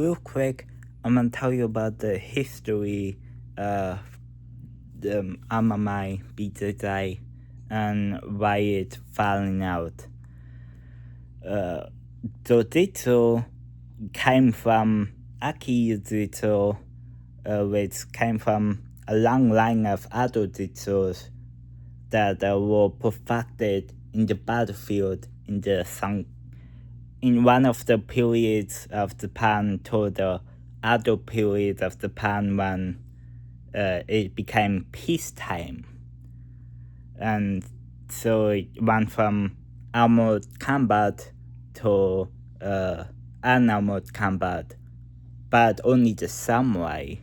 Real quick, I'm gonna tell you about the history of the MMA BJJ and why it's falling out. Jujitsu came from Aki Jiu-Jitsu, which came from a long line of other jitsus that were perfected in the battlefield in one of the periods of Japan to the other period of Japan when it became peacetime. And so it went from armored combat to unarmored combat, but only the samurai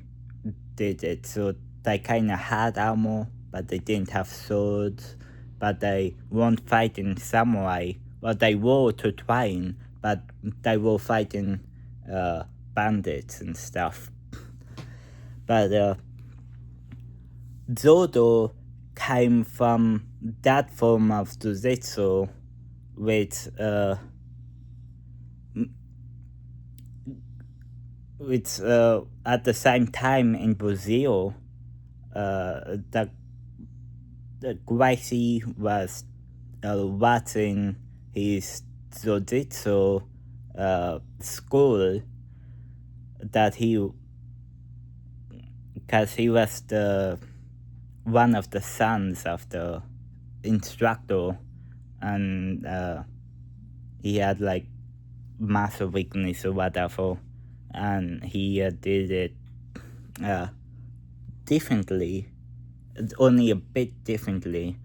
did it. So they kind of had armor, but they didn't have swords, but they weren't fighting samurai. Well, they were to train, but they were fighting bandits and stuff. But judo came from that form of jujitsu, which at the same time in Brazil, the Gracie was watching his jiu-jitsu school because he was one of the sons of the instructor, and he had like muscle weakness or whatever, and he did it differently, only a bit differently,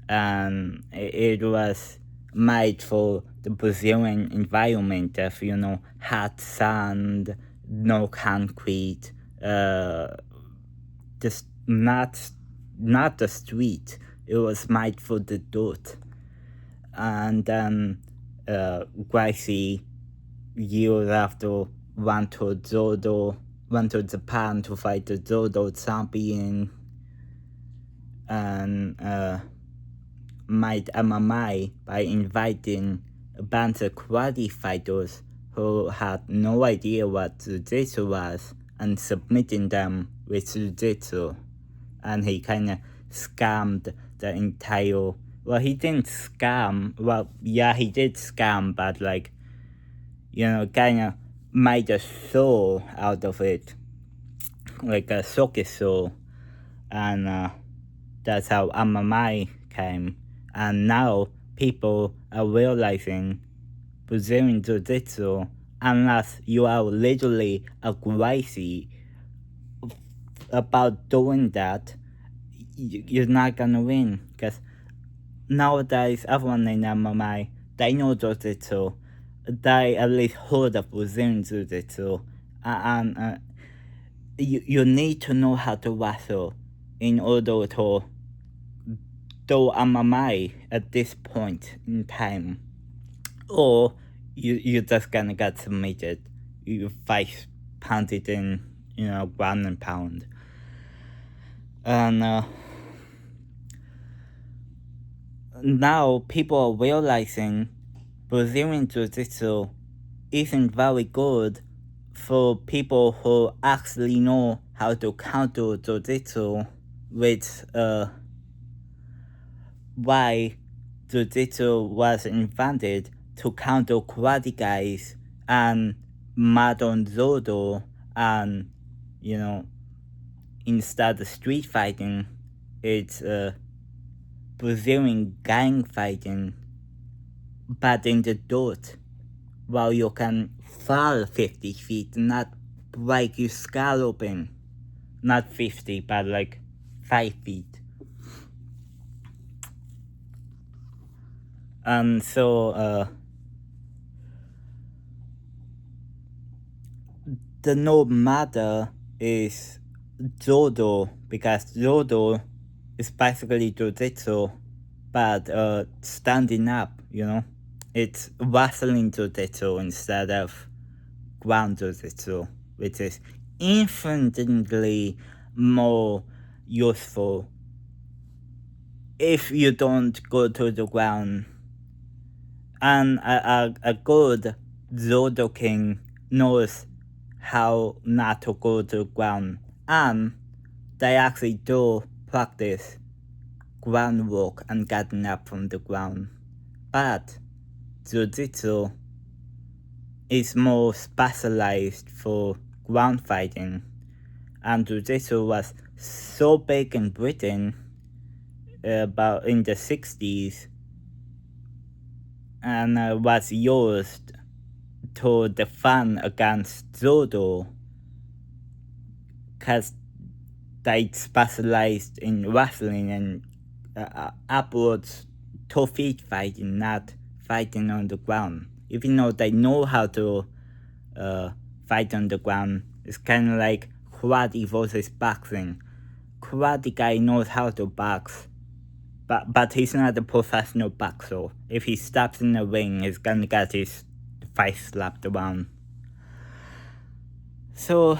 and it was made for the Brazilian environment of, hot sand, no concrete, just not the street. It was made for the dirt. And then Gracie, years after, went to Japan to fight the judo champion, and made MMA by inviting a bunch of karate fighters who had no idea what jiu-jitsu was and submitting them with jiu-jitsu. And he kind of scammed the entire... Well, he didn't scam. Well, yeah, he did scam, but kind of made a show out of it, like a circus show. And that's how MMA came. And now people are realizing Brazilian Jiu-Jitsu, unless you are literally crazy about doing that, you're not gonna win. Because nowadays, everyone in MMA, they know Jiu-Jitsu. They at least heard of Brazilian Jiu-Jitsu. And you need to know how to wrestle in order to do MMA at this point in time. Or you're just gonna get submitted. You face pounded in, ground and pound. And now people are realizing Brazilian Jiu-Jitsu isn't very good for people who actually know how to counter Jiu-Jitsu, which why Jiu-Jitsu was invented, to counter karate guys and modern judo, and instead of street fighting, it's Brazilian gang fighting, but in the dirt, while you can fall 50 feet, not break your skull open. Not 50, but 5 feet. And so the no matter is judo, because judo is basically jiu-jitsu, but standing up, It's wrestling jiu-jitsu instead of ground jiu-jitsu, which is infinitely more useful if you don't go to the ground. And a good judo king knows how not to go to the ground, and they actually do practice groundwork and getting up from the ground. But Jiu-Jitsu is more specialized for ground fighting, and Jiu-Jitsu was so big in Britain about in the 60s, and was used to defend against judo, because they specialized in wrestling and upwards 2 feet fighting, not fighting on the ground. Even though they know how to fight on the ground, it's kind of like karate versus boxing. Karate guy knows how to box, but he's not a professional boxer. If he steps in the ring, he's gonna get his face slapped around. So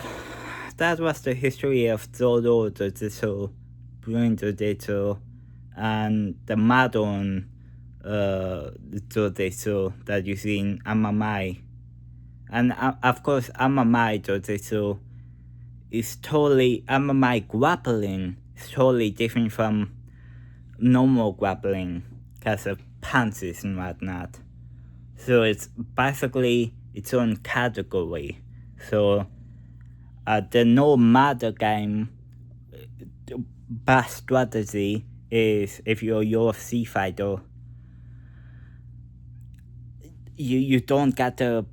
that was the history of judo, jiu-jitsu, Brazilian jiu-jitsu, and the modern jiu-jitsu that you see in MMA. And of course, MMA jiu-jitsu is totally, MMA grappling is totally different from normal grappling because of punches and whatnot. So it's basically its own category. So the no matter game, the best strategy is, if you're a UFC fighter, you don't get a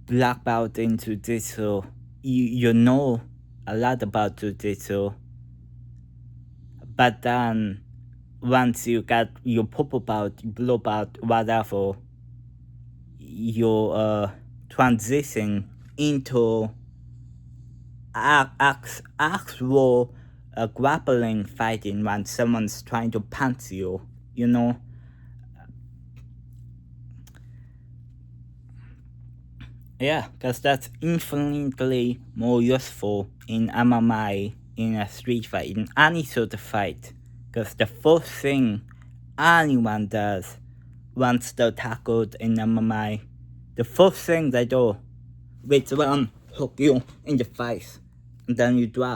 black belt in jiu-jitsu. You know a lot about jiu-jitsu, but then once you get your purple belt, blue belt, whatever, you transition into actual grappling fighting when someone's trying to punch you, you know. Yeah, because that's infinitely more useful in MMA, in a street fight, in any sort of fight. Because the first thing anyone does once they're tackled in MMA, the first thing they do is hook you in the face, and then you drop.